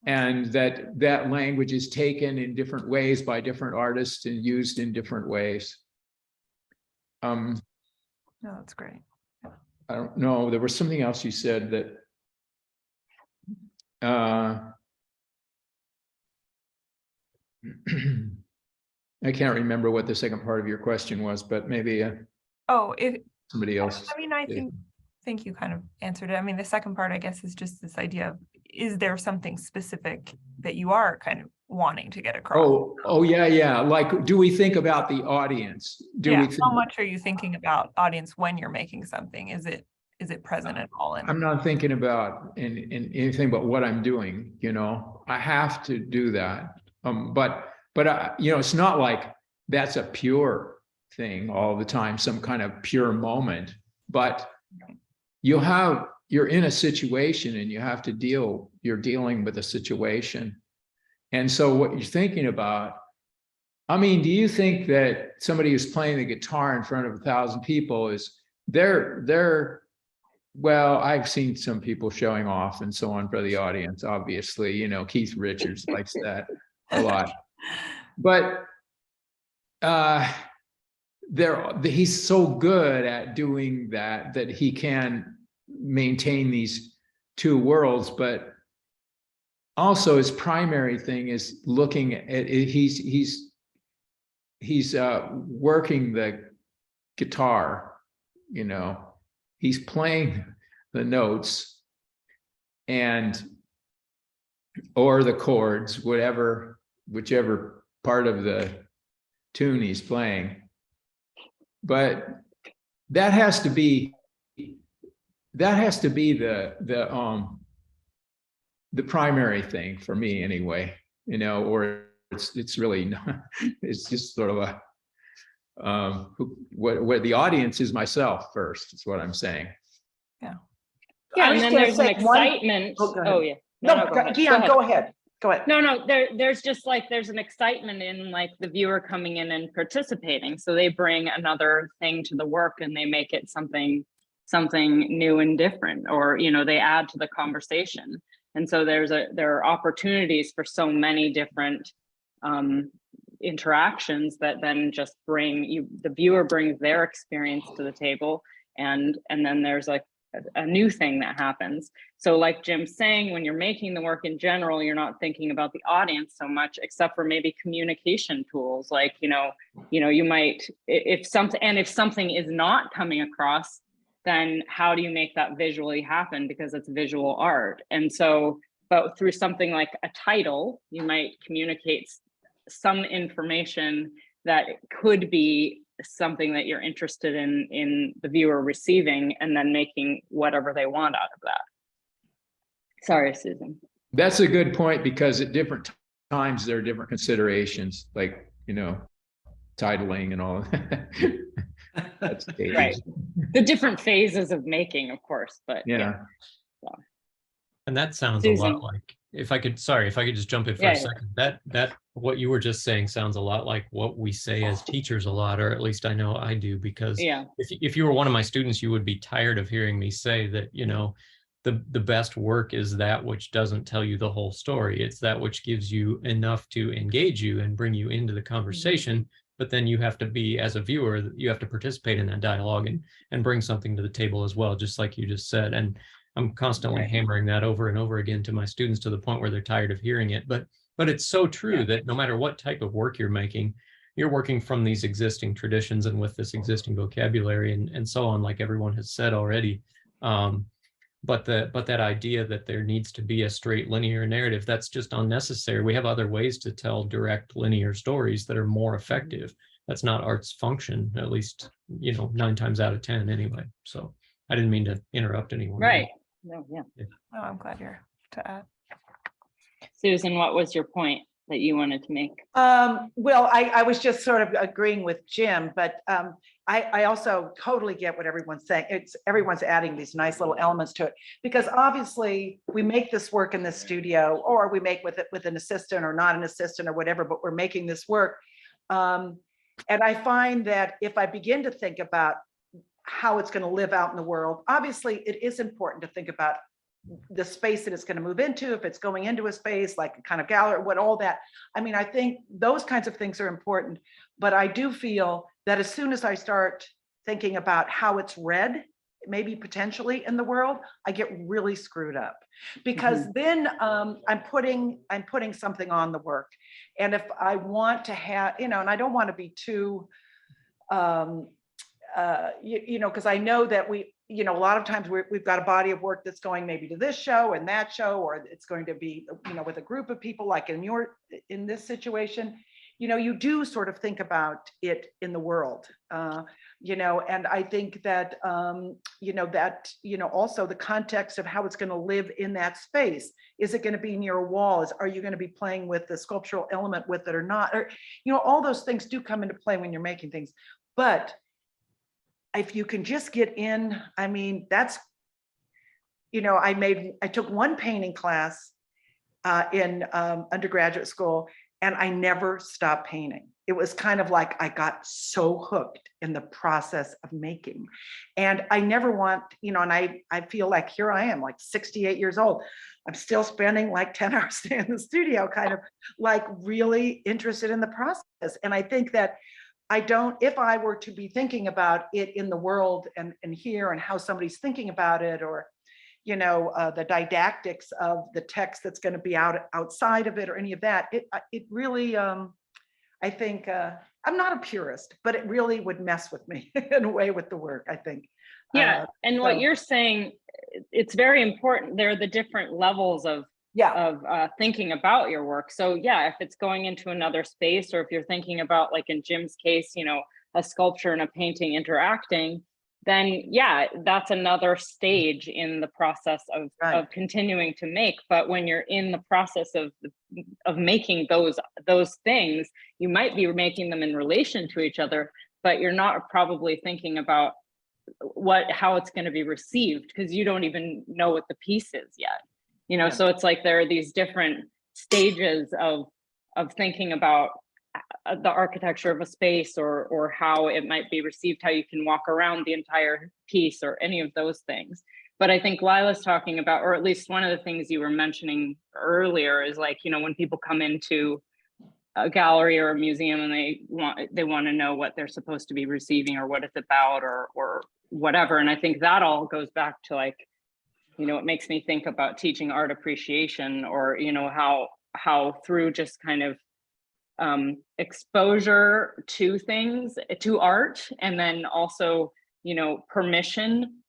And that language is taken in different ways by different artists and used in different ways. No, that's great. I don't know, there was something else you said that I can't remember what the second part of your question was, but maybe somebody else. I mean, I think you kind of answered it. I mean, the second part, I guess, is just this idea of, is there something specific that you are kind of wanting to get across? Oh, yeah. Like, do we think about the audience? Do Yeah, we think? how much are you thinking about audience when you're making something? Is it present at all? I'm not thinking about in anything but what I'm doing, I have to do that. But it's not like that's a pure thing all the time, some kind of pure moment, but you're in a situation and you're dealing with a situation. And so what you're thinking about, I mean, do you think that somebody who's playing the guitar in front of 1,000 people is well, I've seen some people showing off and so on for the audience, obviously, Keith Richards likes that a lot. But he's so good at doing that he can maintain these two worlds. But also his primary thing is looking at it. He's working the guitar, he's playing the notes or the chords, whichever part of the tune he's playing. But that has to be the primary thing for me anyway, or it's really not, it's just sort of what the audience is myself first, is what I'm saying. Yeah, I and was then gonna there's an say one- excitement. Oh, go ahead. Oh, yeah. No, go ahead. Gyan, go ahead. No, there's just like, there's an excitement in like the viewer coming in and participating. So they bring another thing to the work and they make it something new and different, or, they add to the conversation. And so there are opportunities for so many different interactions that then just the viewer brings their experience to the table. And then there's like a new thing that happens. So like Jim's saying, when you're making the work in general, you're not thinking about the audience so much, except for maybe communication tools. Like, you might, if something is not coming across, then how do you make that visually happen? Because it's visual art. And so, but through something like a title, you might communicate some information that could be something that you're interested in the viewer receiving, and then making whatever they want out of that. Sorry, Susan. That's a good point, because at different times there are different considerations, like, titling and all. That's Right. The different phases of making, of course, but yeah. And that sounds Susan. a lot like, if I could just jump in for a second. That what you were just saying sounds a lot like what we say as teachers a lot, or at least I know I do, because if you were one of my students, you would be tired of hearing me say that, the best work is that which doesn't tell you the whole story. It's that which gives you enough to engage you and bring you into the conversation. But then you have to be, as a viewer, you have to participate in that dialogue and bring something to the table as well, just like you just said. And I'm constantly hammering that over and over again to my students, to the point where they're tired of hearing it. But it's so true that no matter what type of work you're making, you're working from these existing traditions and with this existing vocabulary and so on, like everyone has said already. But that idea that there needs to be a straight linear narrative, that's just unnecessary. We have other ways to tell direct linear stories that are more effective. That's not art's function, at least, 9 times out of 10 anyway. So I didn't mean to interrupt anyone. right. No, yeah. Oh, I'm glad you're to add. Susan, what was your point that you wanted to make? Well, I was just sort of agreeing with Jim, but I also totally get what everyone's saying. Everyone's adding these nice little elements to it, because obviously we make this work in the studio, or we make with an assistant or not an assistant or whatever, but we're making this work. And I find that if I begin to think about how it's going to live out in the world, obviously it is important to think about the space that it's going to move into, if it's going into a space like a kind of gallery, what all that. I mean, I think those kinds of things are important, but I do feel that as soon as I start thinking about how it's read, maybe potentially in the world, I get really screwed up, because then I'm putting something on the work. And if I want to have, and I don't want to be too, because I know that you know, a lot of times we've got a body of work that's going maybe to this show and that show, or it's going to be, you know, with a group of people, like in this situation, you know, you do sort of think about it in the world, you know, and I think that, you know, also the context of how it's going to live in that space. Is it going to be near a wall? Are you going to be playing with the sculptural element with it or not? Or, you know, all those things do come into play when you're making things. But if you can just get in, I mean, that's, you know, I took one painting class in undergraduate school, and I never stopped painting. It was kind of like I got so hooked in the process of making. And I never want, you know, and I feel like here I am, like 68 years old. I'm still spending like 10 hours a day in the studio, kind of like really interested in the process. And I think that if I were to be thinking about it in the world and here and how somebody's thinking about it, or, you know, the didactics of the text that's going to be outside of it or any of that, it really, I think, I'm not a purist, but it really would mess with me in a way with the work, I think. Yeah, and what you're saying, it's very important. There are the different levels of thinking about your work. So yeah, if it's going into another space, or if you're thinking about, like in Jim's case, you know, a sculpture and a painting interacting, then yeah, that's another stage in the process of continuing to make. But when you're in the process of making those things, you might be making them in relation to each other, but you're not probably thinking about how it's going to be received, because you don't even know what the piece is yet. You know, so it's like there are these different stages of thinking about the architecture of a space, or how it might be received, how you can walk around the entire piece, or any of those things. But I think Lilah's talking about, or at least one of the things you were mentioning earlier, is like, you know, when people come into a gallery or a museum and they want to know what they're supposed to be receiving, or what it's about, or whatever. And I think that all goes back to, like, you know, it makes me think about teaching art appreciation, or, you know, how through just kind of exposure to things, to art, and then also, you know, permission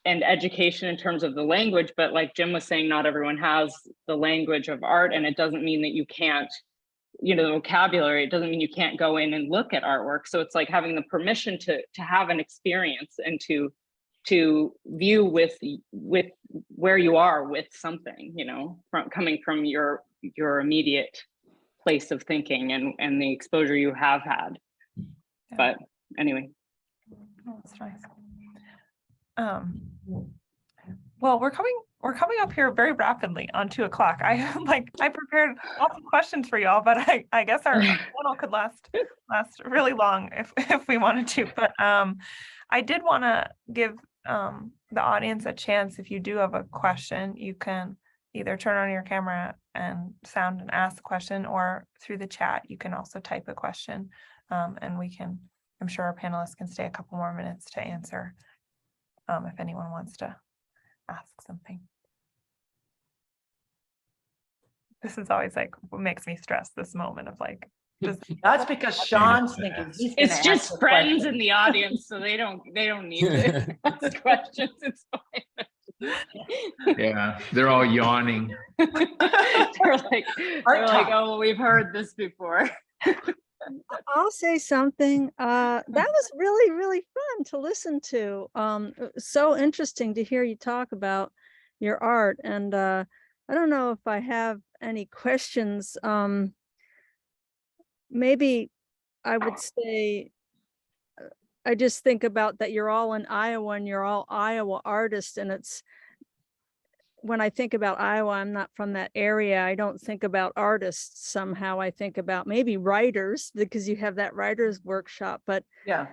and education in terms of the language. But like Jim was saying, not everyone has the language of art, and it doesn't mean that you can't, you know, the vocabulary, it doesn't mean you can't go in and look at artwork. So it's like having the permission to have an experience, and to view with where you are with something, you know, coming from your immediate place of thinking and the exposure you have had. Yeah. But anyway. Oh, that's nice. Well, we're coming up here very rapidly on 2 o'clock. I prepared lots of questions for y'all, but I guess our panel could last really long if we wanted to. But I did want to give the audience a chance. If you do have a question, you can either turn on your camera and sound and ask the question, or through the chat, you can also type a question, and I'm sure our panelists can stay a couple more minutes to answer if anyone wants to ask something. This is always like what makes me stress, this moment of like, that's because Sean's thinking he's gonna it's just friends in the audience, so they don't need to ask questions. It's fine. Yeah, they're all yawning. they're like, oh, we've heard this before. I'll say something. That was really, really fun to listen to. So interesting to hear you talk about your art. And I don't know if I have any questions. Maybe I would say, I just think about that you're all in Iowa and you're all Iowa artists. And when I think about Iowa, I'm not from that area. I don't think about artists somehow. I think about maybe writers, because you have that writers workshop. But yeah,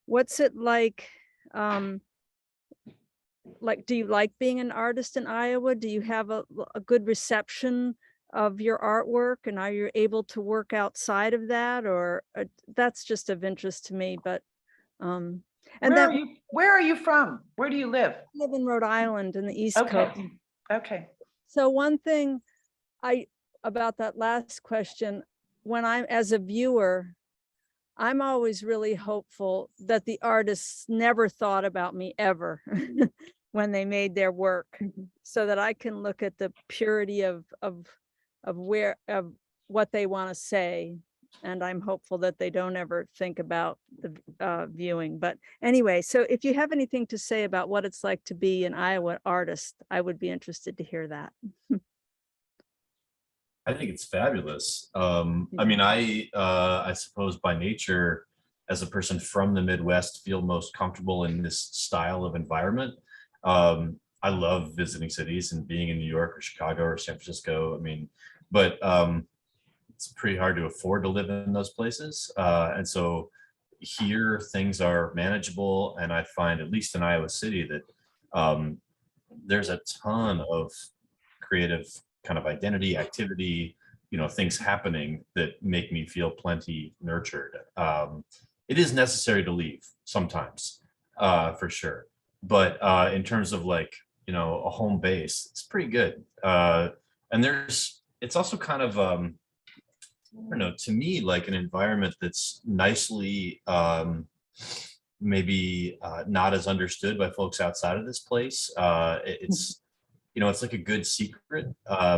what's it like? Do you like being an artist in Iowa? Do you have a good reception of your artwork, and are you able to work outside of that? Or that's just of interest to me. But where are you from? Where do you live? I live in Rhode Island in the East Coast. Okay. So one thing about that last question, when I'm as a viewer, I'm always really hopeful that the artists never thought about me ever when they made their work, so that I can look at the purity of what they want to say. And I'm hopeful that they don't ever think about the viewing. But anyway, so if you have anything to say about what it's like to be an Iowa artist, I would be interested to hear that. I think it's fabulous. I mean, I suppose by nature, as a person from the Midwest, feel most comfortable in this style of environment. I love visiting cities and being in New York or Chicago or San Francisco. I mean, but it's pretty hard to afford to live in those places. And so here things are manageable. And I find, at least in Iowa City, that there's a ton of creative kind of identity, activity, things happening that make me feel plenty nurtured. It is necessary to leave sometimes, for sure. But in terms of like, a home base, it's pretty good. And it's also kind of, I don't know, to me, like an environment that's nicely, maybe not as understood by folks outside of this place. It's like a good secret,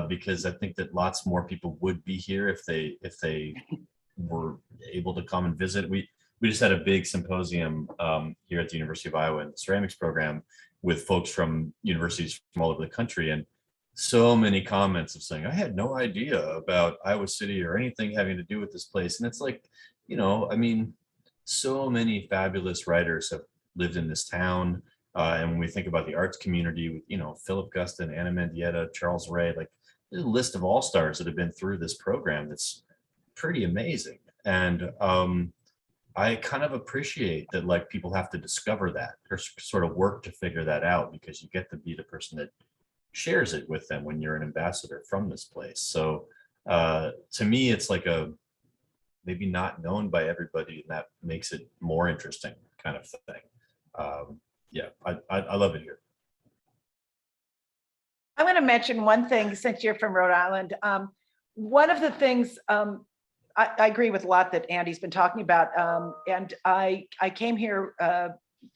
because I think that lots more people would be here if they were able to come and visit. We just had a big symposium here at the University of Iowa in the ceramics program with folks from universities from all over the country, and so many comments of saying, I had no idea about Iowa City or anything having to do with this place. And it's like, I mean, so many fabulous writers have lived in this town. And when we think about the arts community, with, Philip Guston, Anna Mendieta, Charles Ray, like there's a list of all-stars that have been through this program that's pretty amazing. And I kind of appreciate that, like, people have to discover that or sort of work to figure that out, because you get to be the person that shares it with them when you're an ambassador from this place. So to me, it's like maybe not known by everybody, and that makes it more interesting kind of thing. Yeah, I love it here. I'm going to mention one thing since you're from Rhode Island. One of the things, I agree with a lot that Andy's been talking about. And I came here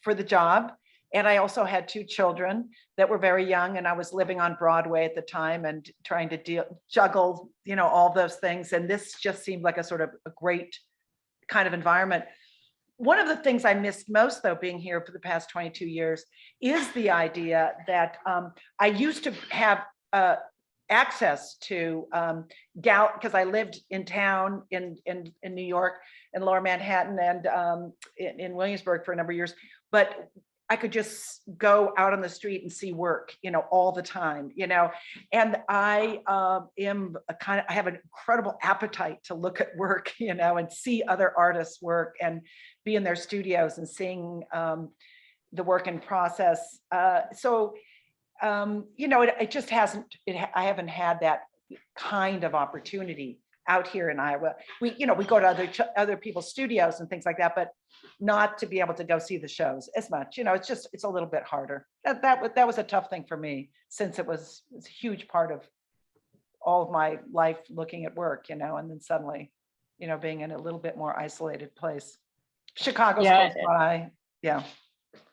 for the job, and I also had 2 children that were very young, and I was living on Broadway at the time and trying to juggle, all those things. And this just seemed like a sort of a great kind of environment. One of the things I missed most, though, being here for the past 22 years, is the idea that I used to have access to because I lived in town in New York, in Lower Manhattan, and in Williamsburg for a number of years. But I could just go out on the street and see work, all the time, and I I have an incredible appetite to look at work, and see other artists work and be in their studios and seeing the work in process. It just hasn't, I haven't had that kind of opportunity out here in Iowa. We go to other people's studios and things like that, but not to be able to go see the shows as much. It's a little bit harder. That was a tough thing for me, since it was a huge part of all of my life looking at work, and then suddenly, being in a little bit more isolated place. Chicago's close by. Yeah.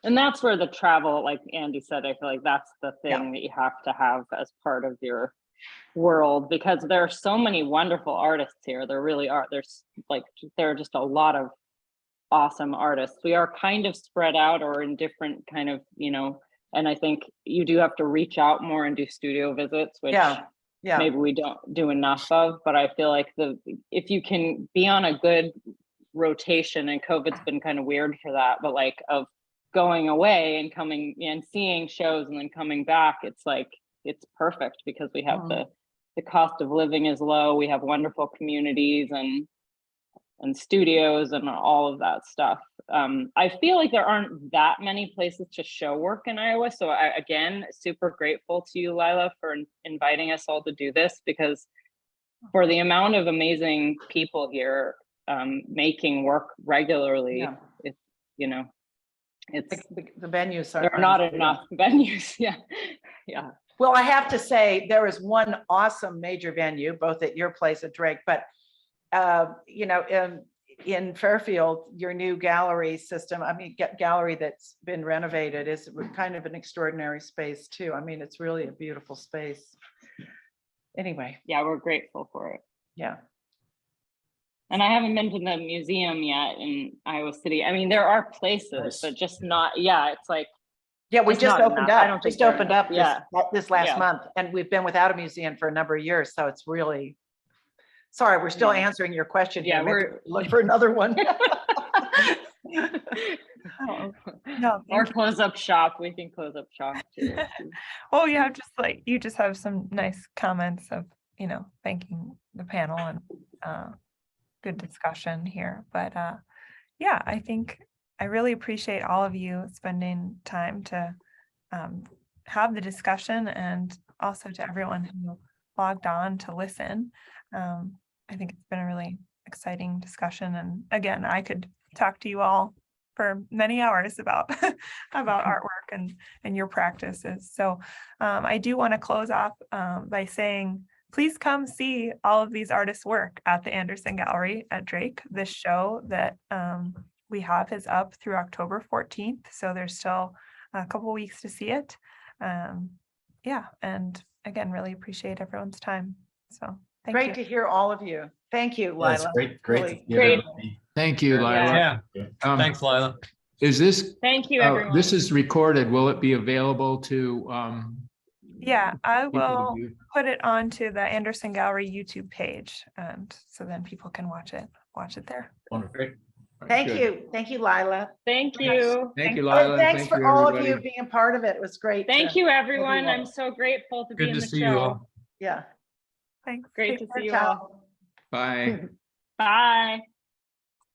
And that's where the travel, like Andy said, I feel like that's the thing that you have to have as part of your world, because there are so many wonderful artists here. There really are. There are just a lot of awesome artists. We are kind of spread out, or in different kind of, and I think you do have to reach out more and do studio visits, which maybe we don't do enough of. But I feel like if you can be on a good rotation, and COVID's been kind of weird for that, but like of going away and coming and seeing shows and then coming back, it's perfect, because we have the cost of living is low. We have wonderful communities and studios and all of that stuff. I feel like there aren't that many places to show work in Iowa. So again, super grateful to you, Lilah, for inviting us all to do this, because for the amount of amazing people here making work regularly, it's the venues there are not enough venues. Yeah. Well, I have to say, there is one awesome major venue, both at your place at Drake, but in Fairfield, your new gallery system, I mean, gallery that's been renovated is kind of an extraordinary space too. I mean, it's really a beautiful space. Anyway, Yeah, we're grateful for it. yeah. And I haven't been to the museum yet in Iowa City. I mean, there are places, Nice. but just not, yeah, it's like, Yeah, we It's just not opened enough. I up, don't think just they're opened enough. up Yeah. this last Yeah. month, and we've been without a museum for a number of years, so it's really. Sorry, we're still Yeah. answering your question. Yeah, here. We have to look for another one. Oh, no, or thank you. close up shop. We can close up shop too. Oh, yeah, just like, you just have some nice comments of, thanking the panel and good discussion here. But yeah, I think I really appreciate all of you spending time to have the discussion, and also to everyone who logged on to listen. I think it's been a really exciting discussion. And again, I could talk to you all for many hours about about artwork and your practices. So I do want to close off by saying, please come see all of these artists' work at the Anderson Gallery at Drake. This show that we have is up through October 14th. So there's still a couple weeks to see it. Yeah, and again, really appreciate everyone's time. So thank Great you. to hear all of you. Thank you, Yeah, it's Lilah. great to Really see great. everybody. Thank you, Lilah. Yeah, Um, thanks, Lilah. Is this, Thank you, everyone. this is recorded. Will it be available to? Yeah, I people to will view? put it onto the Anderson Gallery YouTube page, and so then people can watch it there. Wonderful. Thank Good. you. Thank you, Lilah. Thank you. Thank you, Oh, Lilah. thanks Thank for you, all of you everybody. being part of it. It was great. Thank to- you, everyone. everyone. I'm so grateful to be Good in to the see you show. all. Yeah. Thanks. Great Take to care. see you Ciao. all. Bye. Bye.